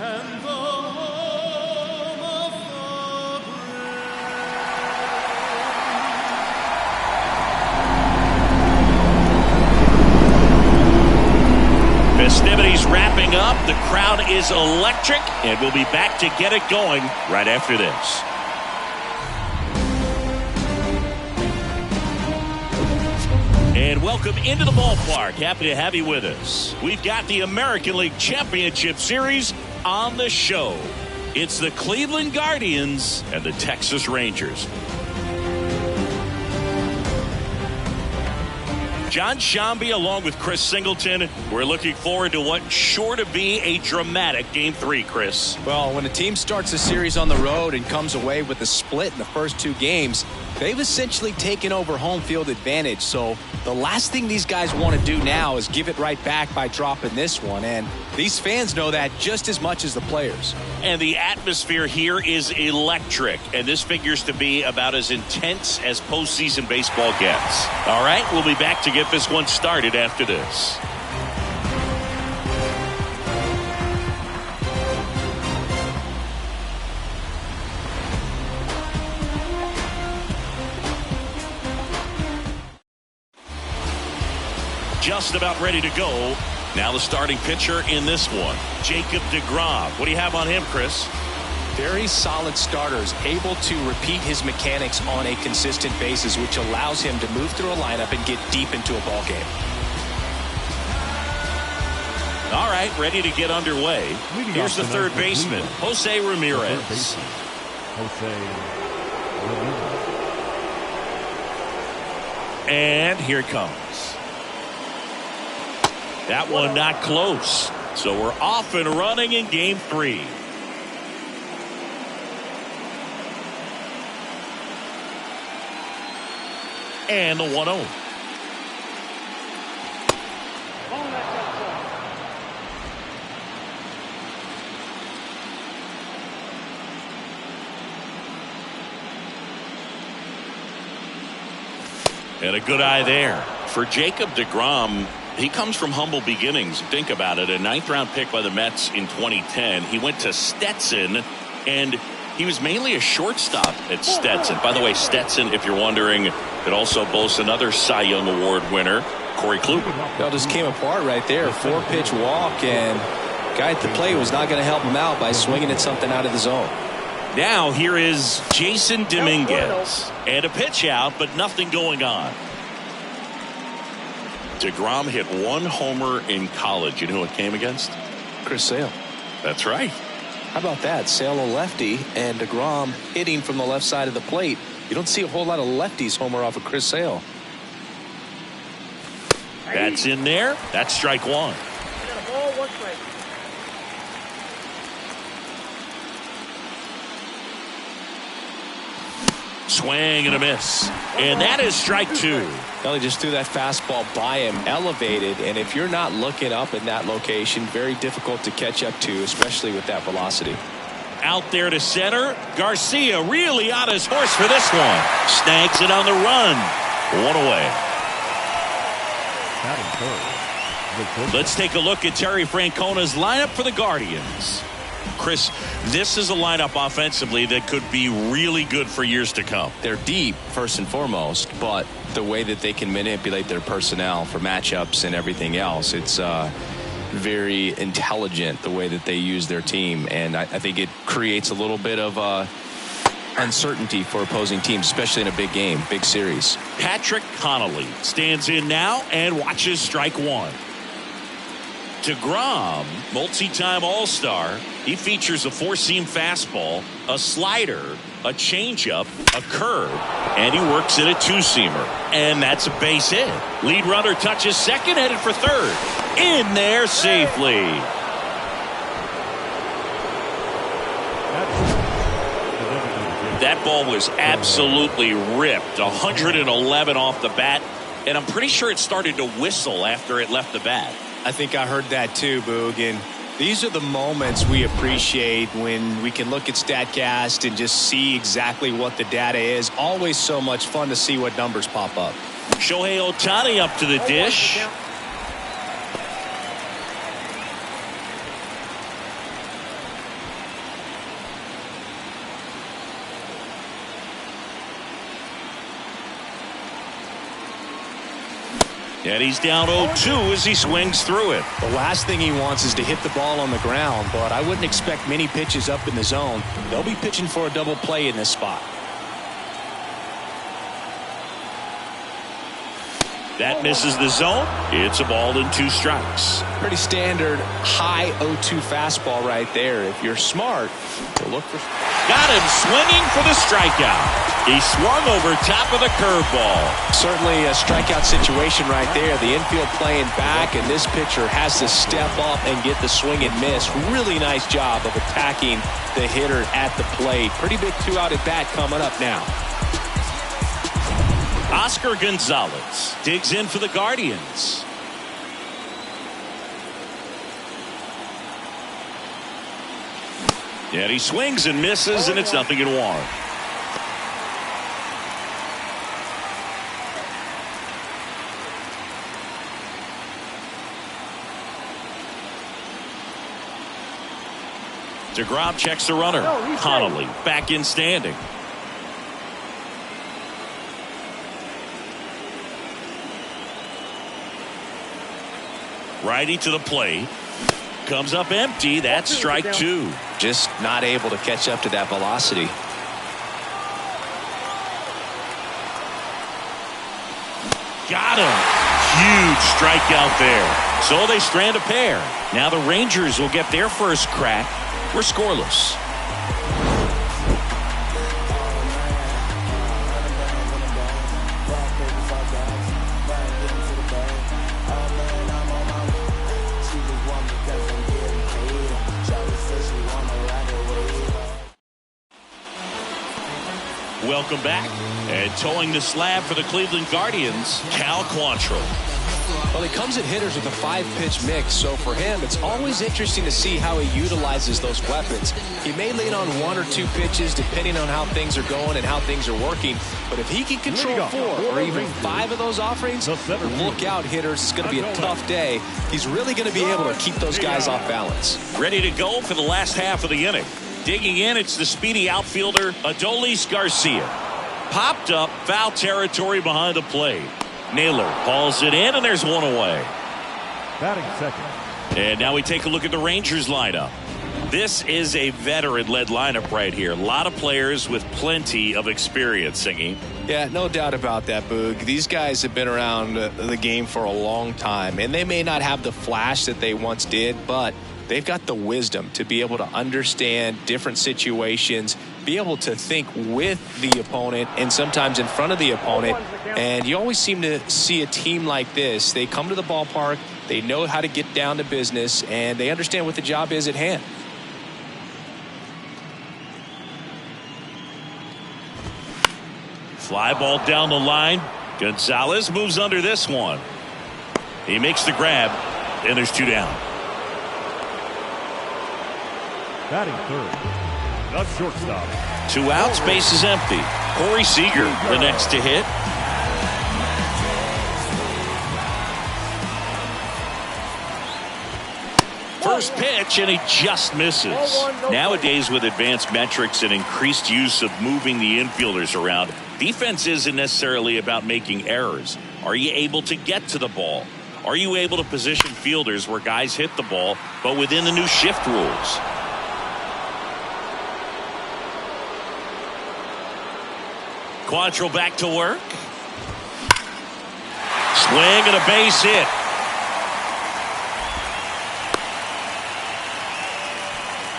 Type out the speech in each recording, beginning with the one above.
and the home of the brave. Festivities wrapping up. The crowd is electric, and we'll be back to get it going right after this. And welcome into the ballpark. Happy to have you with us. We've got the American League Championship Series on the show. It's the Cleveland Guardians and the Texas Rangers. John Shambi along with Chris Singleton. We're looking forward to what's sure to be a dramatic Game 3, Chris. Well, when a team starts a series on the road and comes away with a split in the first two games, they've essentially taken over home field advantage. So the last thing these guys want to do now is give it right back by dropping this one. And these fans know that just as much as the players. And the atmosphere here is electric. And this figures to be about as intense as postseason baseball gets. All right, we'll be back to get this one started after this. Just about ready to go. Now the starting pitcher in this one, Jacob deGrom. What do you have on him, Chris? Very solid starters, able to repeat his mechanics on a consistent basis, which allows him to move through a lineup and get deep into a ball game. All right, ready to get underway. Here's the third baseman, Jose Ramirez. And here it comes. That one not close. So we're off and running in Game 3. And the 1-0. And a good eye there. For Jacob deGrom, he comes from humble beginnings. Think about it. A 9th-round pick by the Mets in 2010. He went to Stetson, and he was mainly a shortstop at Stetson. By the way, Stetson, if you're wondering, it also boasts another Cy Young Award winner, Corey Kluber. Well, just came apart right there. 4-pitch walk, and guy at the plate was not going to help him out by swinging at something out of the zone. Now here is Jason Dominguez. And a pitch out, but nothing going on. deGrom hit one homer in college. You know who it came against? Chris Sale. That's right. How about that? Sale a lefty and deGrom hitting from the left side of the plate. You don't see a whole lot of lefties homer off of Chris Sale. That's in there. That's strike one. Swing and a miss. And that is strike two. Well, he just threw that fastball by him, elevated, and if you're not looking up in that location, very difficult to catch up to, especially with that velocity. Out there to center. Garcia really on his horse for this one. Snags it on the run. One away. Let's take a look at Terry Francona's lineup for the Guardians. Chris, this is a lineup offensively that could be really good for years to come. They're deep, first and foremost, but the way that they can manipulate their personnel for matchups and everything else, it's very intelligent the way that they use their team, and I think it creates a little bit of uncertainty for opposing teams, especially in a big game, big series. Patrick Connolly stands in now and watches strike one. deGrom, multi-time All-Star. He features a four-seam fastball, a slider, a changeup, a curve, and he works in a two-seamer. And that's a base hit. Lead runner touches second, headed for third. In there safely. That ball was absolutely ripped. 111 off the bat. And I'm pretty sure it started to whistle after it left the bat. I think I heard that too, Boog. And these are the moments we appreciate when we can look at StatCast and just see exactly what the data is. Always so much fun to see what numbers pop up. Shohei Ohtani up to the dish. And he's down 0-2 as he swings through it. The last thing he wants is to hit the ball on the ground, but I wouldn't expect many pitches up in the zone. They'll be pitching for a double play in this spot. That misses the zone. It's a ball and 2 strikes. Pretty standard high 0-2 fastball right there. If you're smart, you'll look for. Got him swinging for the strikeout. He swung over top of the curveball. Certainly a strikeout situation right there. The infield playing back, and this pitcher has to step up and get the swing and miss. Really nice job of attacking the hitter at the plate. Pretty big 2-out at bat coming up now. Oscar Gonzalez digs in for the Guardians. And he swings and misses, and it's 0-1. DeGrom checks the runner. Connolly back in standing. Righty to the plate. Comes up empty. That's strike 2. Just not able to catch up to that velocity. Got him. Huge strikeout there. So they strand a pair. Now the Rangers will get their first crack. We're scoreless. Welcome back. And towing the slab for the Cleveland Guardians, Cal Quantrill. Well, he comes at hitters with a 5-pitch mix, so for him, it's always interesting to see how he utilizes those weapons. He may lean on 1 or 2 pitches depending on how things are going and how things are working, but if he can control 4 or even 5 of those offerings, look out, hitters. It's going to be a tough day. He's really going to be able to keep those guys off balance. Ready to go for the last half of the inning. Digging in, it's the speedy outfielder, Adolis Garcia. Popped up, foul territory behind the plate. Naylor hauls it in, and there's 1 away. Batting second. And now we take a look at the Rangers lineup. This is a veteran-led lineup right here. A lot of players with plenty of experience, Singy. Yeah, no doubt about that, Boog. These guys have been around the game for a long time, and they may not have the flash that they once did, but they've got the wisdom to be able to understand different situations, be able to think with the opponent and sometimes in front of the opponent. And you always seem to see a team like this. They come to the ballpark, they know how to get down to business, and they understand what the job is at hand. Fly ball down the line. Gonzalez moves under this one. He makes the grab, and there's 2 down. Batting third. The shortstop. 2 outs, base is empty. Corey Seager, the next to hit. First pitch, and he just misses. Nowadays, with advanced metrics and increased use of moving the infielders around, defense isn't necessarily about making errors. Are you able to get to the ball? Are you able to position fielders where guys hit the ball, but within the new shift rules? Quantrill back to work. Swing and a base hit.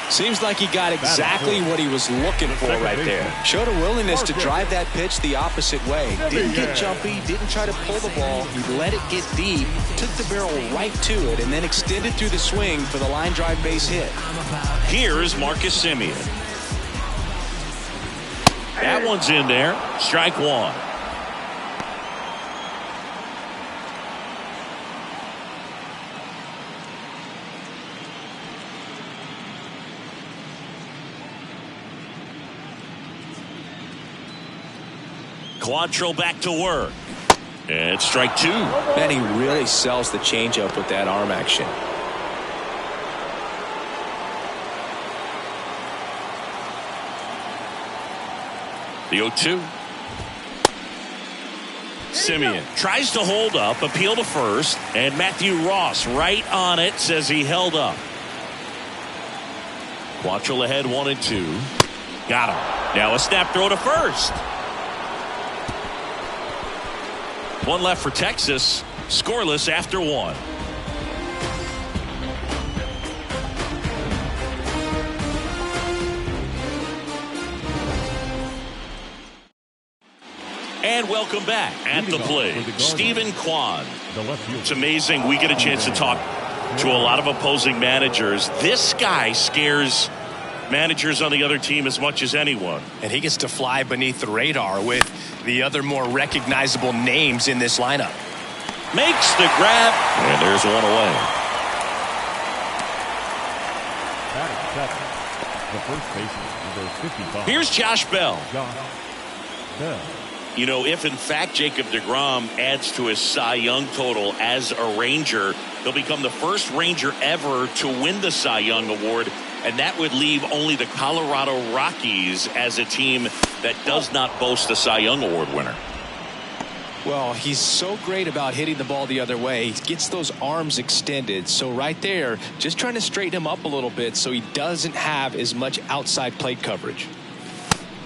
Seems like he got exactly what he was looking for right there. Showed a willingness to drive that pitch the opposite way. Didn't get jumpy, didn't try to pull the ball. He let it get deep, took the barrel right to it, and then extended through the swing for the line drive base hit. Here's Marcus Semien. That one's in there. Strike 1. Quantrill back to work. And strike 2. Man, he really sells the changeup with that arm action. The 0-2. Simeon tries to hold up, appeal to first, and Matthew Ross right on it, says he held up. Quantrill ahead 1-2. Got him. Now a snap throw to first. One left for Texas. Scoreless after one. And welcome back at the plate, Stephen Kwan. It's amazing we get a chance to talk to a lot of opposing managers. This guy scares managers on the other team as much as anyone. And he gets to fly beneath the radar with the other more recognizable names in this lineup. Makes the grab, and there's one away. The first baseman, number 55. Here's Josh Bell. Josh Bell. You know, if in fact Jacob deGrom adds to his Cy Young total as a Ranger, he'll become the first Ranger ever to win the Cy Young Award, and that would leave only the Colorado Rockies as a team that does not boast a Cy Young Award winner. Well, he's so great about hitting the ball the other way. He gets those arms extended. So right there, just trying to straighten him up a little bit so he doesn't have as much outside plate coverage.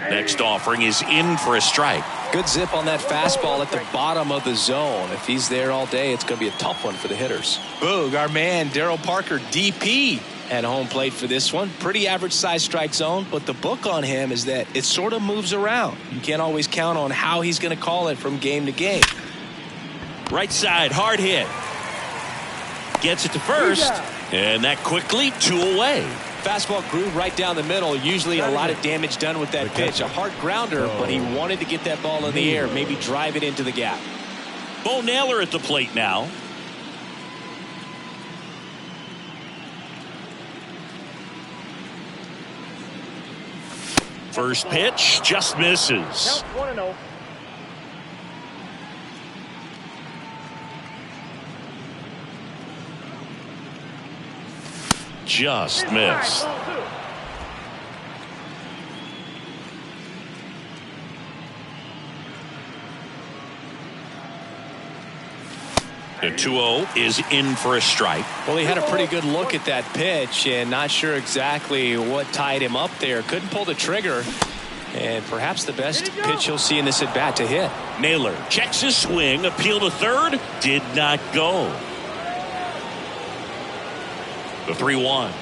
Next offering is in for a strike. Good zip on that fastball at the bottom of the zone. If he's there all day, it's going to be a tough one for the hitters. Boog, our man, Daryl Parker, DP, at home plate for this one. Pretty average size strike zone, but the book on him is that it sort of moves around. You can't always count on how he's going to call it from game to game. Right side, hard hit. Gets it to first, and that quickly 2 away. Fastball groove right down the middle. Usually a lot of damage done with that pitch. A hard grounder, but he wanted to get that ball in the air, maybe drive it into the gap. Bo Naylor at the plate now. First pitch just misses. Count 1-0. Just missed. The 2-0 is in for a strike. Well, he had a pretty good look at that pitch and not sure exactly what tied him up there. Couldn't pull the trigger. And perhaps the best pitch he'll see in this at bat to hit. Naylor checks his swing, appeal to third, did not go. The 3-1.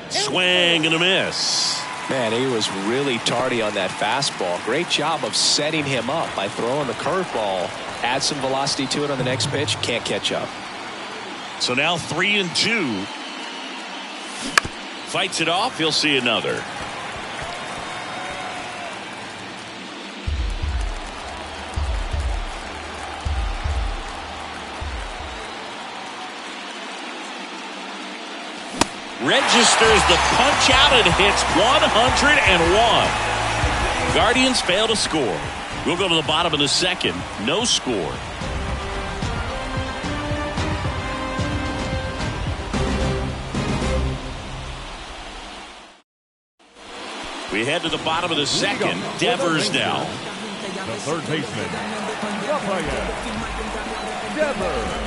Swing and a miss. Man, he was really tardy on that fastball. Great job of setting him up by throwing the curveball. Add some velocity to it on the next pitch. Can't catch up. So now 3-2. Fights it off. He'll see another. Registers the punch out and hits 101. Guardians fail to score. We'll go to the bottom of the second. No score. We head to the bottom of the second. Devers now. The third baseman, Rafael Devers.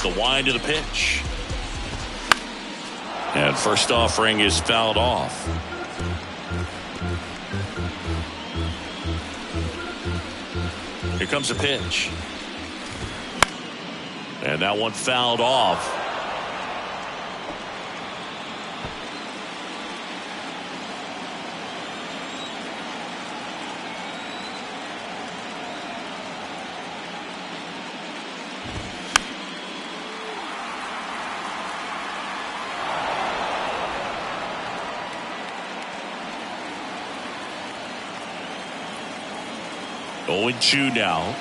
The wind of the pitch. And first offering is fouled off. Here comes a pitch. And that one fouled off. Going 2 now.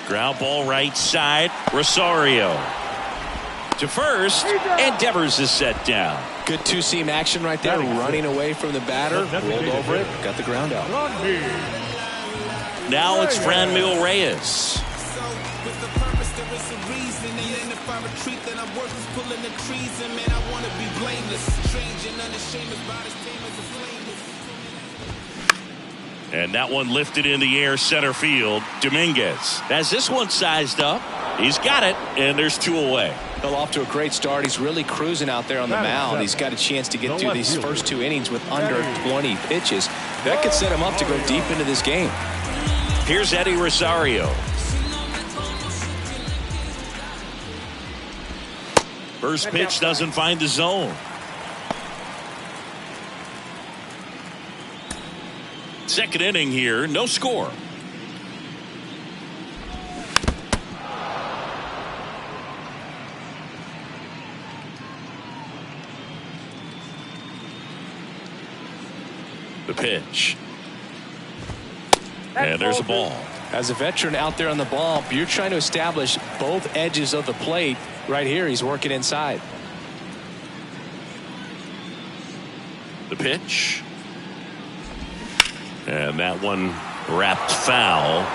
Ground ball right side. Rosario to first, and Devers is set down. Good two-seam action right there. Running away from the batter. Rolled over it. Got the ground out. Now it's Franmil Reyes. workers pulling the trees, and man, I want to be blameless. Strange and unashamed about his team as a flameless. And that one lifted in the air center field. Dominguez has this one sized up. He's got it, and there's 2 away. Well, off to a great start. He's really cruising out there on the mound. He's got a chance to get through these first 2 innings with under 20 pitches. That could set him up to go deep into this game. Here's Eddie Rosario. First pitch doesn't find the zone. Second inning here, no score. The pitch. And there's a ball. As a veteran out there on the ball, you're trying to establish both edges of the plate. Right here, he's working inside. The pitch. And that one wrapped foul.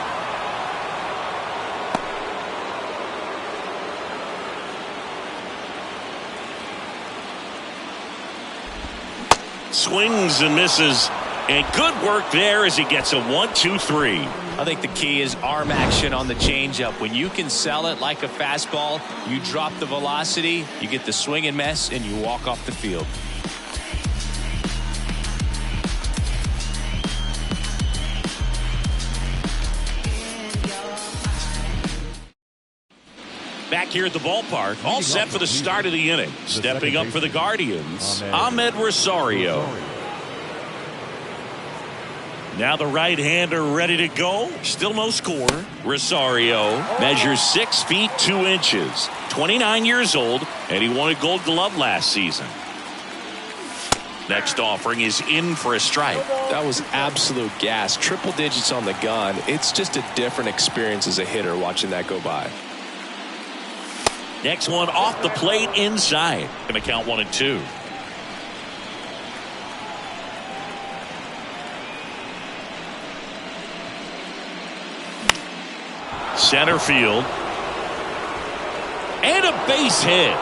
Swings and misses. And good work there as he gets a 1-2-3. I think the key is arm action on the changeup. When you can sell it like a fastball, you drop the velocity, you get the swing and miss, and you walk off the field. Back here at the ballpark, all set for the start of the inning. Stepping up for the Guardians, Ahmed Rosario. Now the right-hander ready to go. Still no score. Rosario measures 6 feet 2 inches. 29 years old, and he won a Gold Glove last season. Next offering is in for a strike. That was absolute gas. Triple digits on the gun. It's just a different experience as a hitter watching that go by. Next one off the plate inside. Gonna count 1-2. Center field. And a base hit.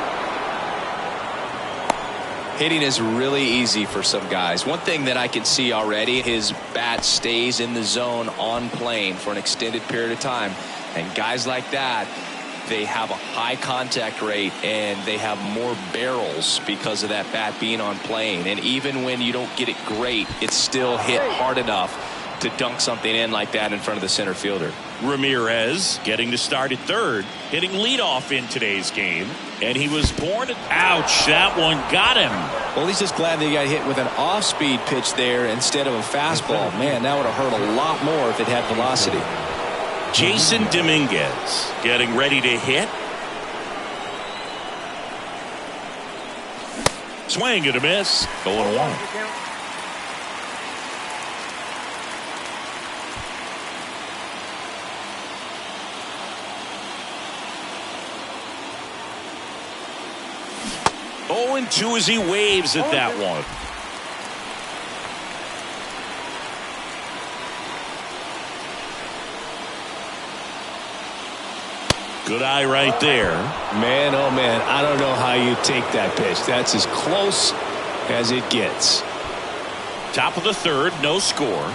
Hitting is really easy for some guys. One thing that I can see already, his bat stays in the zone on plane for an extended period of time. And guys like that, they have a high contact rate and they have more barrels because of that bat being on plane. And even when you don't get it great, it's still hit hard enough to dunk something in like that in front of the center fielder. Ramirez getting to start at third, hitting leadoff in today's game. And he was born at, ouch, that one got him. Well, he's just glad that he got hit with an off-speed pitch there instead of a fastball. Man, that would have hurt a lot more if it had velocity. Jason Dominguez getting ready to hit. Swing and a miss. 0-1. And 2 as he waves at that one. Good eye right there. Man, oh man, I don't know how you take that pitch. That's as close as it gets. Top of the third, no score.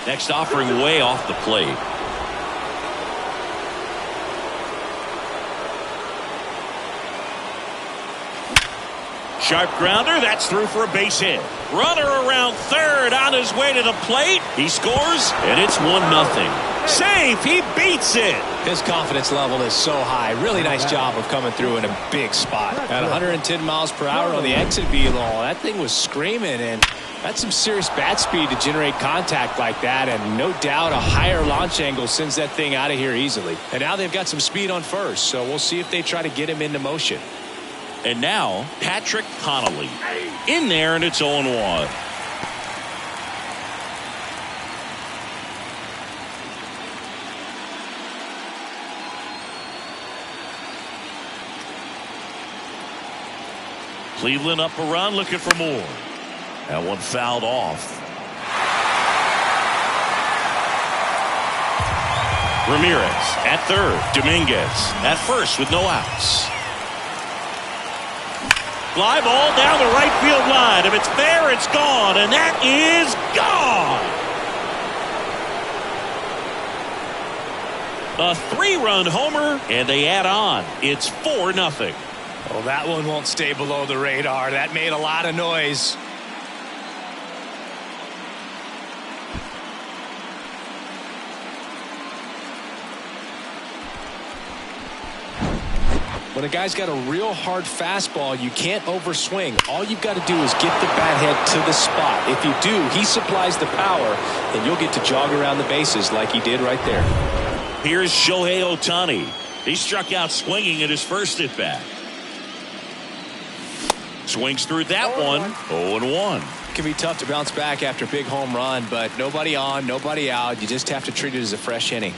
Next offering way off the plate. Sharp grounder, that's through for a base hit. Runner around third on his way to the plate. He scores, and it's 1-0. Safe, he beats it. His confidence level is so high. Really nice job of coming through in a big spot. At 110 miles per hour on the exit velo, that thing was screaming, and that's some serious bat speed to generate contact like that, and no doubt a higher launch angle sends that thing out of here easily. And now they've got some speed on first, so we'll see if they try to get him into motion. And now, Patrick Connolly. In there, and it's 0-1. Cleveland up a run, looking for more. That one fouled off. Ramirez at third. Dominguez at first with no outs. Fly ball down the right field line. If it's there, it's gone, and that is gone. A 3-run homer, and they add on. It's 4-0. Well, that one won't stay below the radar. That made a lot of noise. When a guy's got a real hard fastball, you can't overswing. All you've got to do is get the bat head to the spot. If you do, he supplies the power, and you'll get to jog around the bases like he did right there. Here's Shohei Ohtani. He struck out swinging at his first at bat. Swings through that one. 0-1. It can be tough to bounce back after a big home run, but nobody on, nobody out. You just have to treat it as a fresh inning.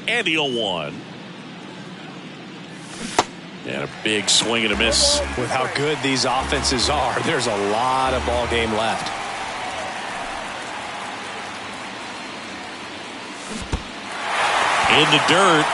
And the 0-1. And a big swing and a miss. With how good these offenses are, there's a lot of ball game left. In the dirt.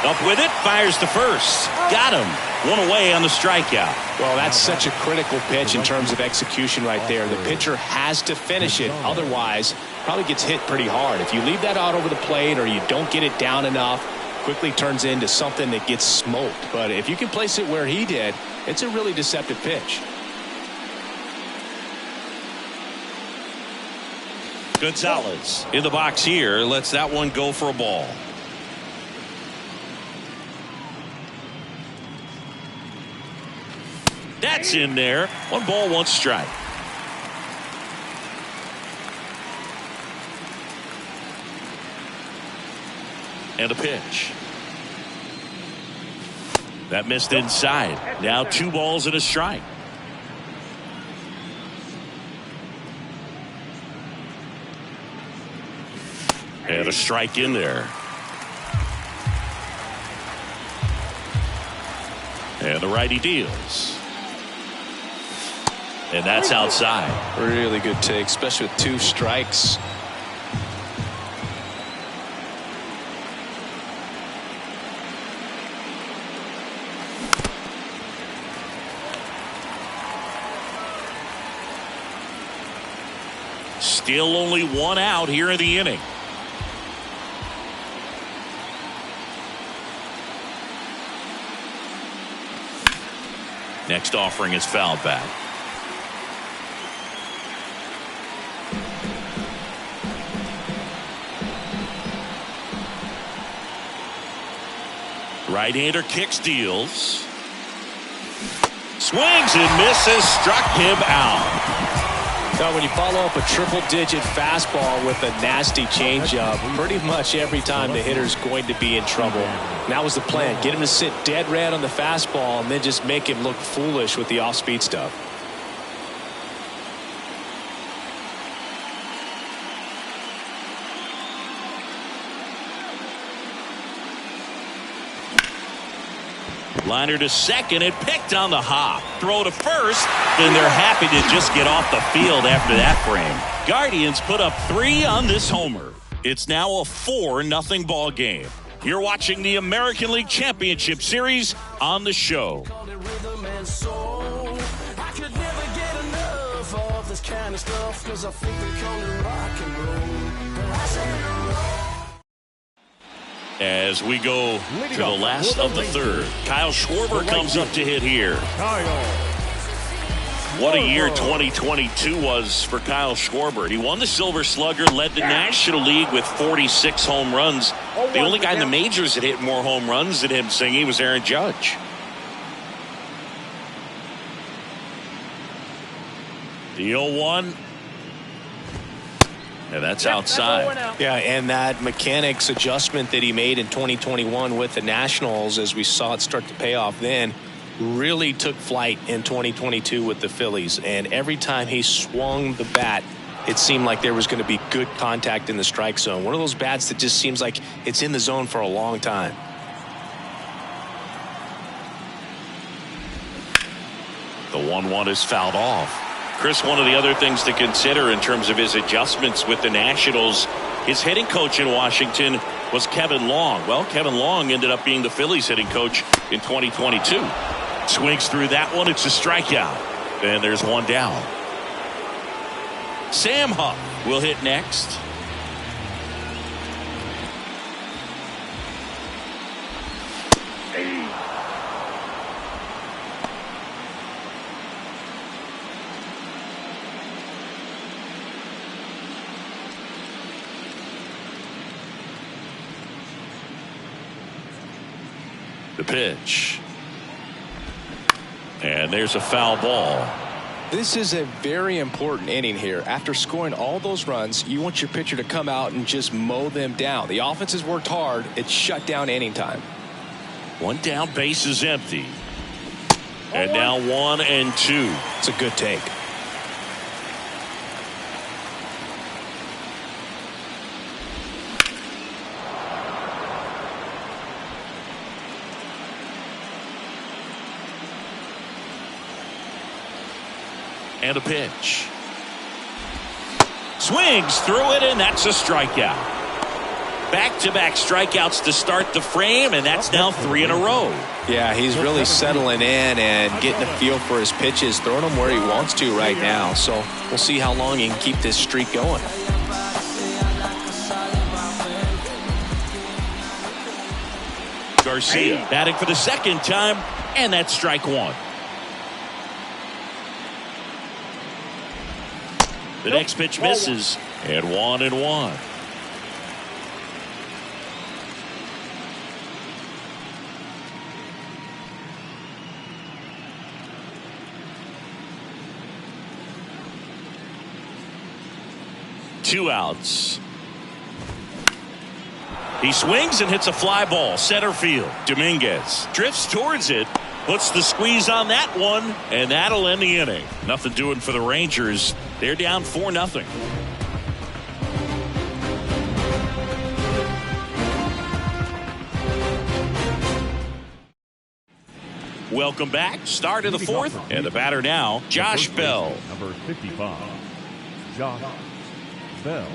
Up with it. Fires to first. Got him. One away on the strikeout. Well, that's such a critical pitch in terms of execution right there. The pitcher has to finish it. Otherwise, probably gets hit pretty hard. If you leave that out over the plate or you don't get it down enough, quickly turns into something that gets smoked. But if you can place it where he did, it's a really deceptive pitch. Gonzalez in the box here. Lets that one go for a ball. That's in there. 1 ball, 1 strike. And a pitch. That missed inside. Now 2 balls and a strike. And a strike in there. And the righty deals. And that's outside. Really good take, especially with 2 strikes. Still only 1 out here in the inning. Next offering is fouled back. Right-hander kicks, deals. Swings and misses, struck him out. Now, when you follow up a triple-digit fastball with a nasty changeup, pretty much every time the hitter's going to be in trouble. And that was the plan. Get him to sit dead red on the fastball and then just make him look foolish with the off-speed stuff. Liner to second and picked on the hop. Throw to first, and they're happy to just get off the field after that frame. Guardians put up 3 on this homer. It's now a 4-0 ball game. You're watching the American League Championship Series on the show. As we go to the last of the third, Kyle Schwarber comes up to hit here. What a year 2022 was for Kyle Schwarber. He won the Silver Slugger, led the National League with 46 home runs. The only guy in the majors that hit more home runs than him, Singy, was Aaron Judge. The 0-1. Yeah, that's outside. Yeah, and that mechanics adjustment that he made in 2021 with the Nationals, as we saw it start to pay off then, really took flight in 2022 with the Phillies. And every time he swung the bat, it seemed like there was going to be good contact in the strike zone. One of those bats that just seems like it's in the zone for a long time. The 1-1 is fouled off. Chris, one of the other things to consider in terms of his adjustments with the Nationals, his hitting coach in Washington was Kevin Long. Well, Kevin Long ended up being the Phillies hitting coach in 2022. Swings through that one. It's a strikeout. And there's one down. Sam Huff will hit next. The pitch. And there's a foul ball. This is a very important inning here. After scoring all those runs, you want your pitcher to come out and just mow them down. The offense has worked hard. It's shut down inning time. One down, base is empty. And now 1 and 2. It's a good take. And a pitch. Swings through it, and that's a strikeout. Back-to-back strikeouts to start the frame, and that's now 3 in a row. Yeah, he's really settling in and getting a feel for his pitches, throwing them where he wants to right now. So we'll see how long he can keep this streak going. Garcia batting for the second time, and that's strike 1. The next pitch misses, and 1 and 1. Two outs. He swings and hits a fly ball center field. Dominguez drifts towards it, puts the squeeze on that one, and that'll end the inning. Nothing doing for the Rangers. They're down 4-0. Welcome back. Start of the fourth, and the batter now, Josh Bell. Number 55, Josh Bell.